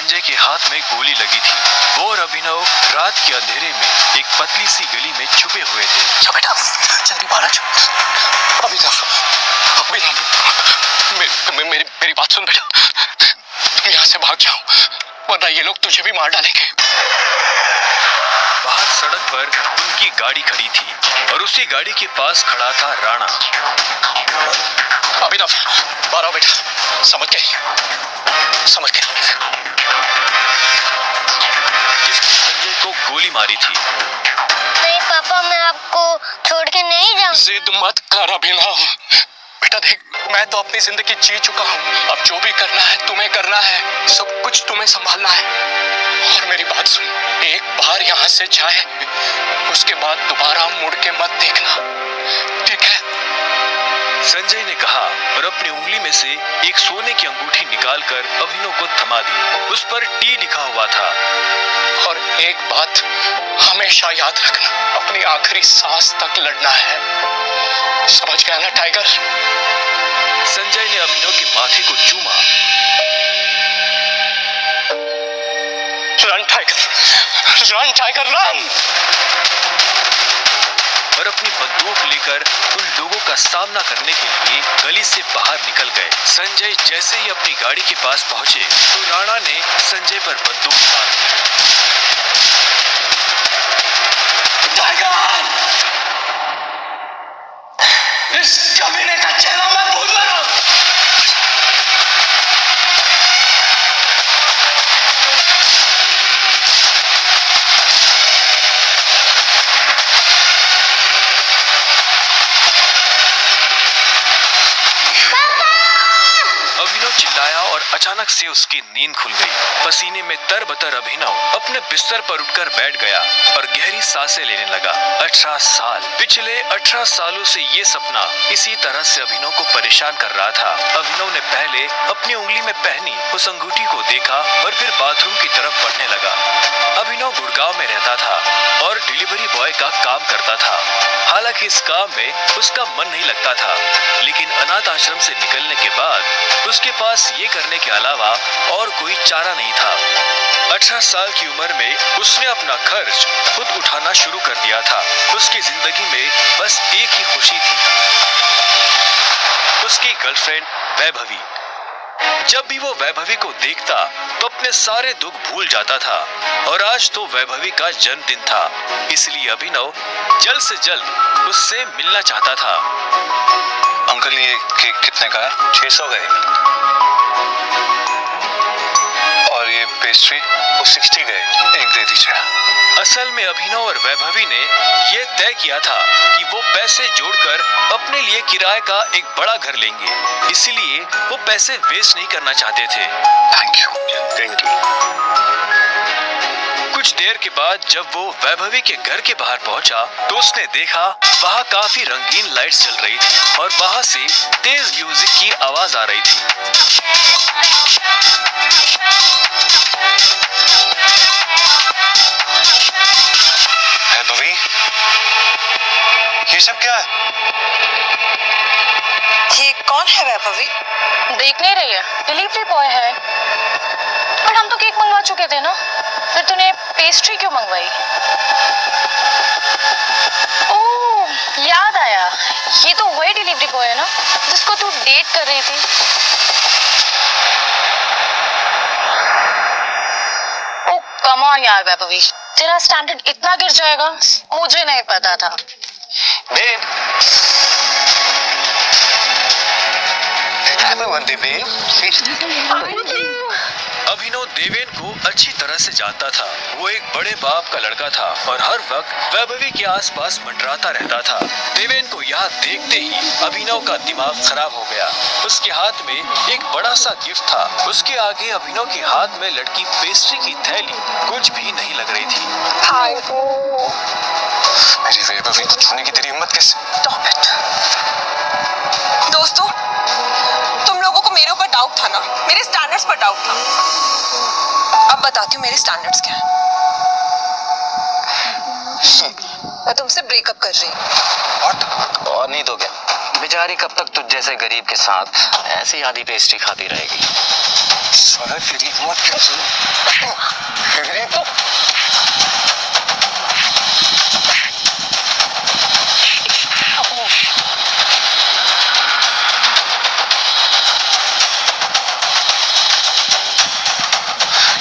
संजय के हाथ में गोली लगी थी। वो और अभिनव रात के अंधेरे में एक पतली सी गली में छुपे हुए थे। जा बेटा, जल्दी बाहर आ जाओ। अभिनव, मेरी बात सुन बेटा, तुम यहाँ से भाग जाओ वरना ये लोग तुझे भी मार डालेंगे। बाहर सड़क पर उनकी गाड़ी खड़ी थी और उसी गाड़ी के पास खड़ा था राणा। अभिनव, बाहर आओ बेटा। समझ गए? जिसने संजय को गोली मारी थी। नहीं पापा, मैं आपको छोड़ के नहीं जाऊँ। जिद मत कर अभिनव। बेटा देख, मैं तो अपनी जिंदगी जी चुका हूँ। अब जो भी करना है तुम्हें करना है, सब कुछ तुम्हें संभालना है। और मेरी बात सुन, एक बार यहाँ से जाए उसके बाद दोबारा मुड़ के मत देखना, ठीक है? संजय ने कहा और अपनी उंगली में से एक सोने की अंगूठी निकालकर अभिनव को थमा दी। उस पर टी लिखा हुआ था। और एक बात हमेशा याद रखना, अपनी आखिरी सांस तक लड़ना है। समझ गया ना टाइगर? संजय ने अभिनव के माथे को चूमा। Run tiger run. और अपनी बंदूक लेकर उन लोगों का सामना करने के लिए गली से बाहर निकल गए। संजय जैसे ही अपनी गाड़ी के पास पहुंचे तो राणा ने संजय पर बंदूक तान दी। टाइगर, इस कमीने का चेहरा मत भूलना। अभिनव चिल्लाया और अचानक से उसकी नींद खुल गई। पसीने में तरबतर अभिनव अपने बिस्तर पर उठकर बैठ गया और गहरी सांसें लेने लगा। 18 साल, पिछले 18 सालों से ये सपना इसी तरह से अभिनव को परेशान कर रहा था। अभिनव ने पहले अपनी उंगली में पहनी उस अंगूठी को देखा और फिर बाथरूम की तरफ बढ़ने लगा। अभिनव गुड़गांव में रहता था और डिलीवरी बॉय का काम करता था। हालांकि इस काम में उसका मन नहीं लगता था, लेकिन अनाथ आश्रम से निकलने के बाद उसके पास ये करने के अलावा और कोई चारा नहीं था। 18 साल की उम्र में उसने अपना खर्च खुद उठाना शुरू कर दिया था। उसकी जिंदगी में बस एक ही खुशी थी, उसकी गर्लफ्रेंड वैभवी। जब भी वो वैभवी को देखता तो अपने सारे दुख भूल जाता था और आज तो वैभवी का जन्मदिन था, इसलिए अभिनव जल्द से जल्द उससे मिलना चाहता था। अंकल, ये केक कितने का है? 600 गए। और ये पेस्ट्री? वो 60 गए। एक दे दीजिए। असल में अभिनव और वैभवी ने ये तय किया था कि वो पैसे जोड़कर अपने लिए किराए का एक बड़ा घर लेंगे, इसलिए वो पैसे वेस्ट नहीं करना चाहते थे। Thank you. कुछ देर के बाद जब वो वैभवी के घर के बाहर पहुंचा तो उसने देखा वहाँ काफी रंगीन लाइट्स जल रही थी और बाहर से तेज म्यूजिक की आवाज आ रही थी। वैभवी, ये सब क्या है? ये कौन है वैभवी? देख नहीं रही है, डिलीवरी बॉय है। पर हम तो केक मंगवा चुके थे ना, फिर तूने पेस्ट्री क्यों मंगवाई? ओह, याद आया, ये तो वही डिलीवरी बॉय है ना जिसको तू डेट कर रही थी। ओह कम ऑन यार वैभवी, तेरा स्टैंडर्ड इतना गिर जाएगा मुझे नहीं पता था। Babe, happy birthday babe. Abhinav Deven को अच्छी तरह से जानता था। वो एक बड़े बाप का लड़का था और हर वक्त वैभवी के आसपास मंडराता रहता था। देवेन को यहाँ देखते ही अभिनव का दिमाग खराब हो गया। उसके हाथ में एक बड़ा सा गिफ्ट था। उसके आगे अभिनव के हाथ में लटकी पेस्ट्री की थैली कुछ भी नहीं लग रही थी। मेरी वैभवी को छूने की तेरी हिम्मत कैसे? दोस्तों, तुम लोगों को मेरे ऊपर डाउट था ना, मेरे स्टैंडर्ड्स पर डाउट था। अब बताती हूँ मेरे स्टैंडर्ड्स क्या हैं। मैं तुमसे ब्रेकअप कर रही हूँ। और नहीं तो क्या, बेचारी कब तक तुझ जैसे गरीब के साथ ऐसी आधी पेस्ट्री खाती रहेगी। बेटा तेरी हिम्मत कैसे? बेबी तो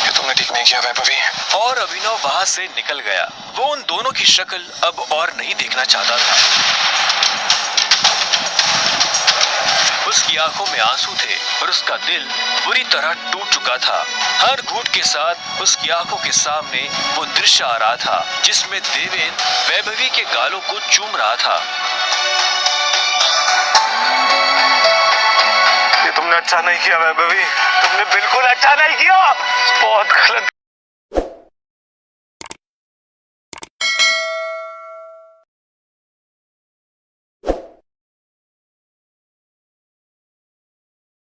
ये तुमने ठीक नहीं किया वैभवी। और अभिनव वहां से निकल गया। वो उन दोनों की शक्ल अब और नहीं देखना चाहता था। उसकी आंखों में आंसू थे और उसका दिल बुरी तरह टूट चुका था। हर घूंट के साथ उसकी आंखों के सामने वो दृश्य आ रहा था जिसमें देवेंद्र वैभवी के गालों को चूम रहा था। ये तुमने अच्छा नहीं किया वैभवी, तुमने बिल्कुल अच्छा नहीं किया, बहुत गलत।